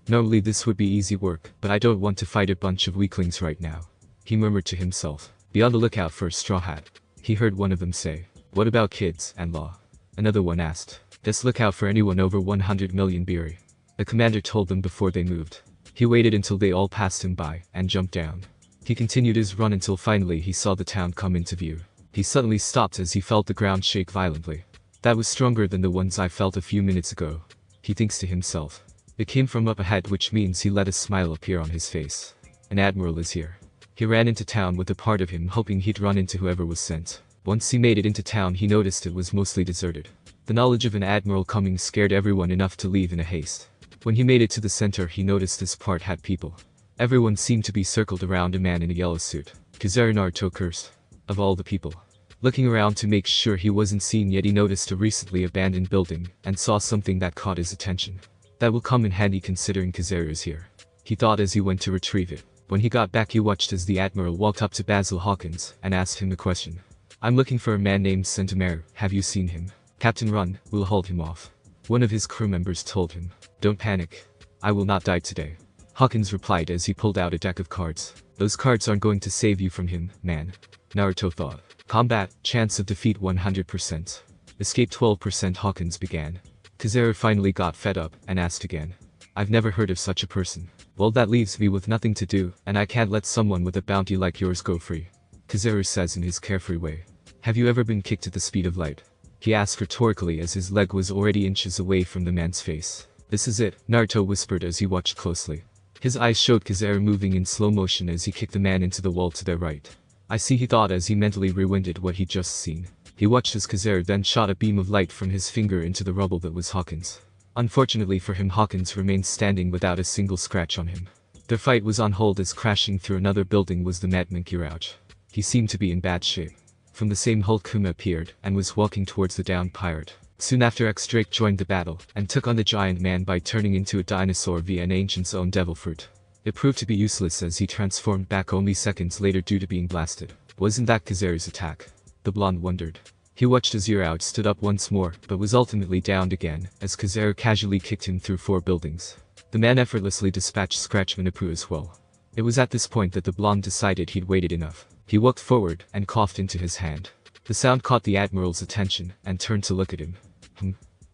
Normally this would be easy work, but I don't want to fight a bunch of weaklings right now, he murmured to himself. Be on the lookout for a Straw Hat, he heard one of them say. What about kids and Law? Another one asked. Just look out for anyone over 100 million beery, the commander told them before they moved. He waited until they all passed him by and jumped down. He continued his run until finally he saw the town come into view. He suddenly stopped as he felt the ground shake violently. That was stronger than the ones I felt a few minutes ago, he thinks to himself. It came from up ahead, which means he let a smile appear on his face. An admiral is here. He ran into town with a part of him hoping he'd run into whoever was sent. Once he made it into town he noticed it was mostly deserted. The knowledge of an admiral coming scared everyone enough to leave in a haste. When he made it to the center he noticed this part had people. Everyone seemed to be circled around a man in a yellow suit. Kizaru Naruto cursed. Of all the people. Looking around to make sure he wasn't seen yet he noticed a recently abandoned building and saw something that caught his attention. That will come in handy considering Kizaru is here, he thought as he went to retrieve it. When he got back he watched as the admiral walked up to Basil Hawkins and asked him a question. I'm looking for a man named Centimero, have you seen him? Captain Run, we'll hold him off, one of his crew members told him. Don't panic. I will not die today, Hawkins replied as he pulled out a deck of cards. Those cards aren't going to save you from him, man, Naruto thought. Combat, chance of defeat 100%. Escape 12%, Hawkins began. Kizaru finally got fed up and asked again. I've never heard of such a person. Well, that leaves me with nothing to do, and I can't let someone with a bounty like yours go free, Kizaru says in his carefree way. Have you ever been kicked at the speed of light? He asked rhetorically as his leg was already inches away from the man's face. This is it, Naruto whispered as he watched closely. His eyes showed Kizaru moving in slow motion as he kicked the man into the wall to their right. I see, he thought as he mentally rewinded what he'd just seen. He watched as Kizaru then shot a beam of light from his finger into the rubble that was Hawkins. Unfortunately for him Hawkins remained standing without a single scratch on him. Their fight was on hold as crashing through another building was the madman Kirauch. He seemed to be in bad shape. From the same hole Kuma appeared and was walking towards the downed pirate. Soon after X-Drake joined the battle and took on the giant man by turning into a dinosaur via an ancient's own devil fruit. It proved to be useless as he transformed back only seconds later due to being blasted. Wasn't that Kizaru's attack? The blonde wondered. He watched as Yurao stood up once more, but was ultimately downed again, as Kizaru casually kicked him through 4 buildings. The man effortlessly dispatched Scratch Manapu as well. It was at this point that the blonde decided he'd waited enough. He walked forward and coughed into his hand. The sound caught the Admiral's attention and turned to look at him.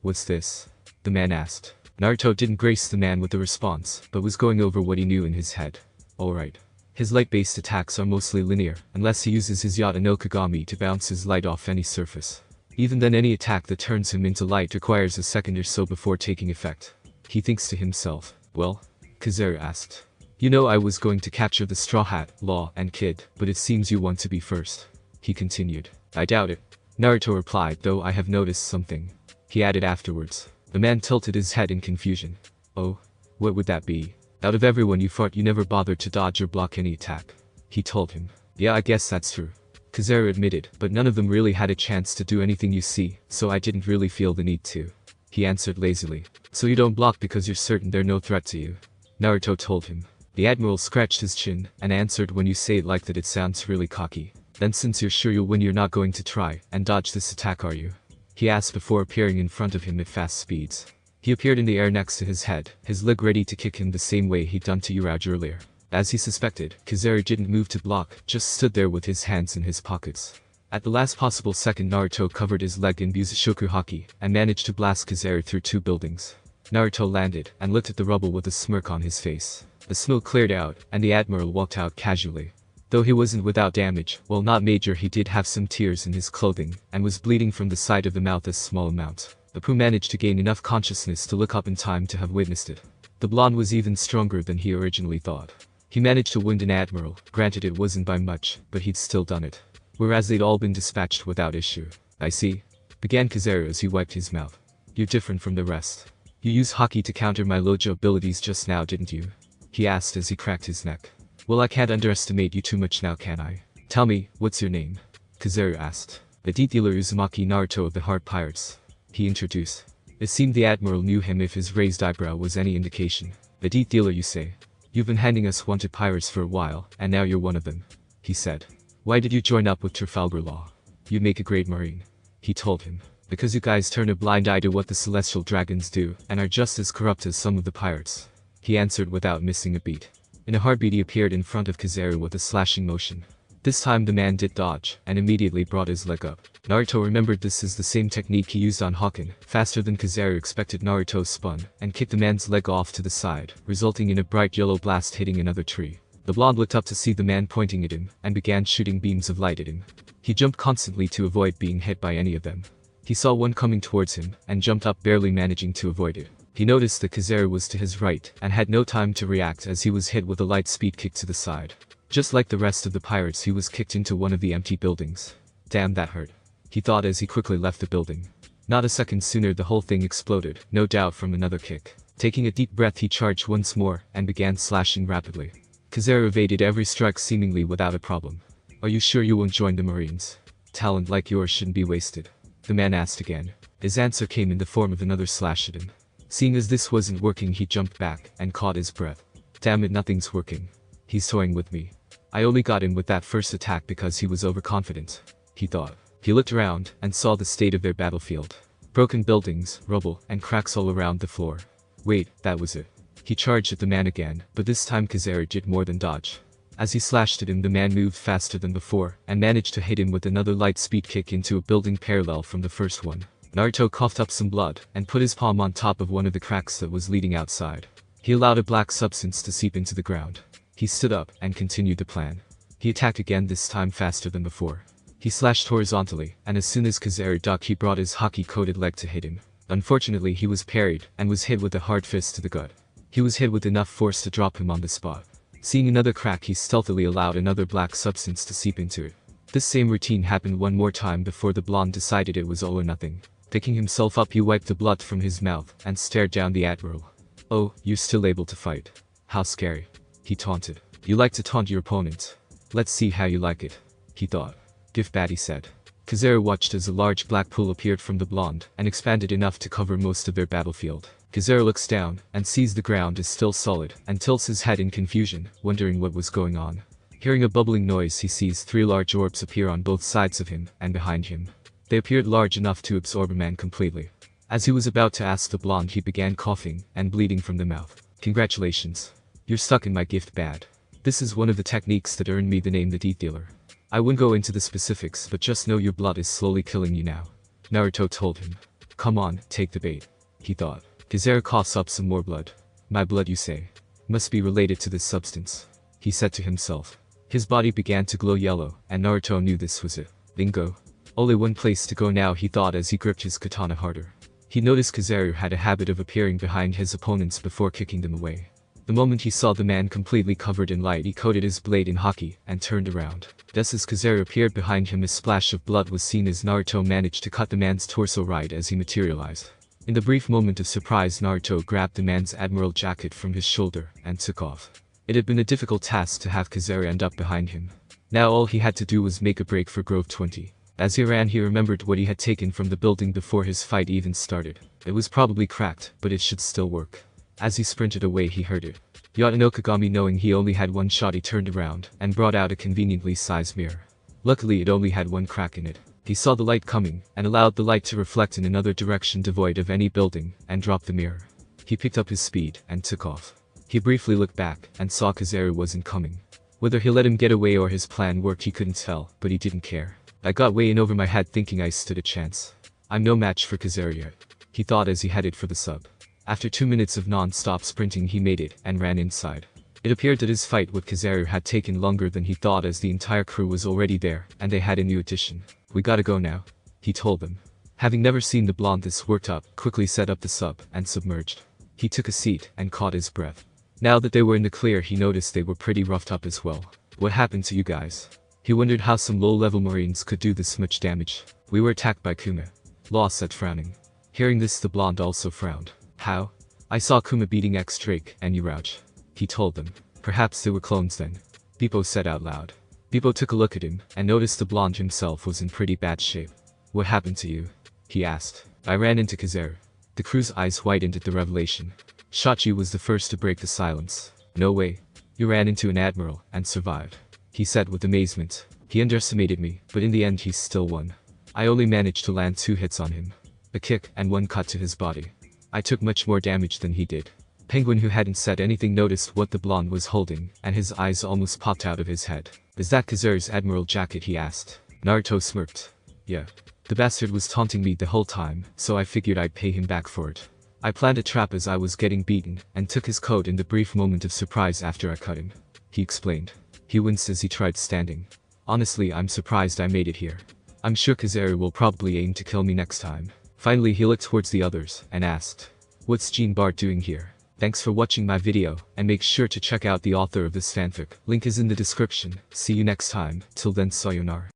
What's this? The man asked. Naruto didn't grace the man with a response, but was going over what he knew in his head. Alright. His light-based attacks are mostly linear, unless he uses his Yata no Kagami to bounce his light off any surface. Even then, any attack that turns him into light requires a second or so before taking effect. He thinks to himself. Well? Kizaru asked. You know, I was going to capture the Straw Hat, Law, and Kid, but it seems you want to be first. He continued. I doubt it. Naruto replied, though I have noticed something. He added afterwards. The man tilted his head in confusion. Oh? What would that be? Out of everyone you fought, you never bothered to dodge or block any attack. He told him. Yeah, I guess that's true. Kizaru admitted, but none of them really had a chance to do anything, you see, so I didn't really feel the need to. He answered lazily. So you don't block because you're certain they're no threat to you? Naruto told him. The Admiral scratched his chin and answered, when you say it like that it sounds really cocky. Then since you're sure you'll win, you're not going to try and dodge this attack, are you? He asked before appearing in front of him at fast speeds. He appeared in the air next to his head, his leg ready to kick him the same way he'd done to Yurao earlier. As he suspected, Kizaru didn't move to block, just stood there with his hands in his pockets. At the last possible second, Naruto covered his leg in Bushishoku Haki and managed to blast Kizaru through 2 buildings. Naruto landed and looked at the rubble with a smirk on his face. The smoke cleared out, and the Admiral walked out casually. Though he wasn't without damage, while not major, he did have some tears in his clothing, and was bleeding from the side of the mouth a small amount. Apu managed to gain enough consciousness to look up in time to have witnessed it. The blonde was even stronger than he originally thought. He managed to wound an Admiral, granted it wasn't by much, but he'd still done it. Whereas they'd all been dispatched without issue. I see. Began Kizaru as he wiped his mouth. You're different from the rest. You used Haki to counter my Lojo abilities just now, didn't you? He asked as he cracked his neck. Well, I can't underestimate you too much now, can I? Tell me, what's your name? Kizaru asked. The Deathdealer Uzumaki Naruto of the Heart Pirates. He introduced. It seemed the Admiral knew him if his raised eyebrow was any indication. The Deathdealer, you say? You've been handing us wanted pirates for a while, and now you're one of them. He said. Why did you join up with Trafalgar Law? You'd make a great marine. He told him. Because you guys turn a blind eye to what the celestial dragons do, and are just as corrupt as some of the pirates. He answered without missing a beat. In a heartbeat, he appeared in front of Kizaru with a slashing motion. This time the man did dodge, and immediately brought his leg up. Naruto remembered this as the same technique he used on Haken. Faster than Kizaru expected, Naruto spun, and kicked the man's leg off to the side, resulting in a bright yellow blast hitting another tree. The blonde looked up to see the man pointing at him, and began shooting beams of light at him. He jumped constantly to avoid being hit by any of them. He saw one coming towards him, and jumped up, barely managing to avoid it. He noticed that Kizaru was to his right, and had no time to react as he was hit with a light speed kick to the side. Just like the rest of the pirates, he was kicked into one of the empty buildings. Damn, that hurt. He thought as he quickly left the building. Not a second sooner, the whole thing exploded, no doubt from another kick. Taking a deep breath, he charged once more, and began slashing rapidly. Kizaru evaded every strike seemingly without a problem. Are you sure you won't join the Marines? Talent like yours shouldn't be wasted. The man asked again. His answer came in the form of another slash at him. Seeing as this wasn't working, he jumped back and caught his breath. Damn it, nothing's working. He's toying with me. I only got him with that first attack because he was overconfident, he thought. He looked around and saw the state of their battlefield. Broken buildings, rubble, and cracks all around the floor. Wait, that was it. He charged at the man again, but this time Kizaru did more than dodge. As he slashed at him, the man moved faster than before, and managed to hit him with another light speed kick into a building parallel from the first one. Naruto coughed up some blood, and put his palm on top of one of the cracks that was leading outside. He allowed a black substance to seep into the ground. He stood up, and continued the plan. He attacked again, this time faster than before. He slashed horizontally, and as soon as Kizaru ducked, he brought his Haki-coated leg to hit him. Unfortunately, he was parried, and was hit with a hard fist to the gut. He was hit with enough force to drop him on the spot. Seeing another crack, he stealthily allowed another black substance to seep into it. This same routine happened one more time before the blonde decided it was all or nothing. Picking himself up, he wiped the blood from his mouth, and stared down the Admiral. Oh, you're still able to fight. How scary. He taunted. You like to taunt your opponent. Let's see how you like it. He thought. Give bat, he said. Kizaru watched as a large black pool appeared from the blonde, and expanded enough to cover most of their battlefield. Kizaru looks down, and sees the ground is still solid, and tilts his head in confusion, wondering what was going on. Hearing a bubbling noise, he sees 3 large orbs appear on both sides of him and behind him. They appeared large enough to absorb a man completely. As he was about to ask the blonde, he began coughing and bleeding from the mouth. Congratulations. You're stuck in my gift bag. This is one of the techniques that earned me the name the Deathdealer. I wouldn't go into the specifics, but just know your blood is slowly killing you now. Naruto told him. Come on, take the bait. He thought. Kizaru coughs up some more blood. My blood, you say? Must be related to this substance. He said to himself. His body began to glow yellow, and Naruto knew this was it. Bingo. Only one place to go now, he thought as he gripped his katana harder. He noticed Kizaru had a habit of appearing behind his opponents before kicking them away. The moment he saw the man completely covered in light, he coated his blade in haki and turned around. Just as Kizaru appeared behind him, a splash of blood was seen as Naruto managed to cut the man's torso right as he materialized. In the brief moment of surprise, Naruto grabbed the man's admiral jacket from his shoulder and took off. It had been a difficult task to have Kizaru end up behind him. Now all he had to do was make a break for Grove 20. As he ran, he remembered what he had taken from the building before his fight even started. It was probably cracked, but it should still work. As he sprinted away, he heard it. Yata no Kagami, knowing he only had one shot, he turned around and brought out a conveniently sized mirror. Luckily, it only had one crack in it. He saw the light coming and allowed the light to reflect in another direction devoid of any building and dropped the mirror. He picked up his speed and took off. He briefly looked back and saw Kizaru wasn't coming. Whether he let him get away or his plan worked, he couldn't tell, but he didn't care. I got way in over my head thinking I stood a chance. I'm no match for Kizaru yet, he thought as he headed for the sub. After 2 minutes of non-stop sprinting, he made it and ran inside. It appeared that his fight with Kizaru had taken longer than he thought, as the entire crew was already there and they had a new addition. We gotta go now, he told them. Having never seen the blonde this worked up, quickly set up the sub and submerged. He took a seat and caught his breath. Now that they were in the clear, he noticed they were pretty roughed up as well. What happened to you guys? He wondered how some low-level marines could do this much damage. We were attacked by Kuma. Law said, frowning. Hearing this, the blonde also frowned. How? I saw Kuma beating X-Drake and Urauch, he told them. Perhaps they were clones then, Bippo said out loud. Bippo took a look at him and noticed the blonde himself was in pretty bad shape. What happened to you? He asked. I ran into Kizaru. The crew's eyes widened at the revelation. Shachi was the first to break the silence. No way. You ran into an admiral and survived, he said with amazement. He underestimated me, but in the end he still won. I only managed to land 2 hits on him. A kick and 1 cut to his body. I took much more damage than he did. Penguin, who hadn't said anything, noticed what the blonde was holding, and his eyes almost popped out of his head. Is that Kizaru's admiral jacket? He asked. Naruto smirked. Yeah. The bastard was taunting me the whole time, so I figured I'd pay him back for it. I planned a trap as I was getting beaten, and took his coat in the brief moment of surprise after I cut him, he explained. He winced as he tried standing. Honestly, I'm surprised I made it here. I'm sure Kizaru will probably aim to kill me next time. Finally, he looked towards the others and asked, what's Jean Bart doing here? Thanks for watching my video, and make sure to check out the author of this fanfic. Link is in the description. See you next time. Till then, sayonara.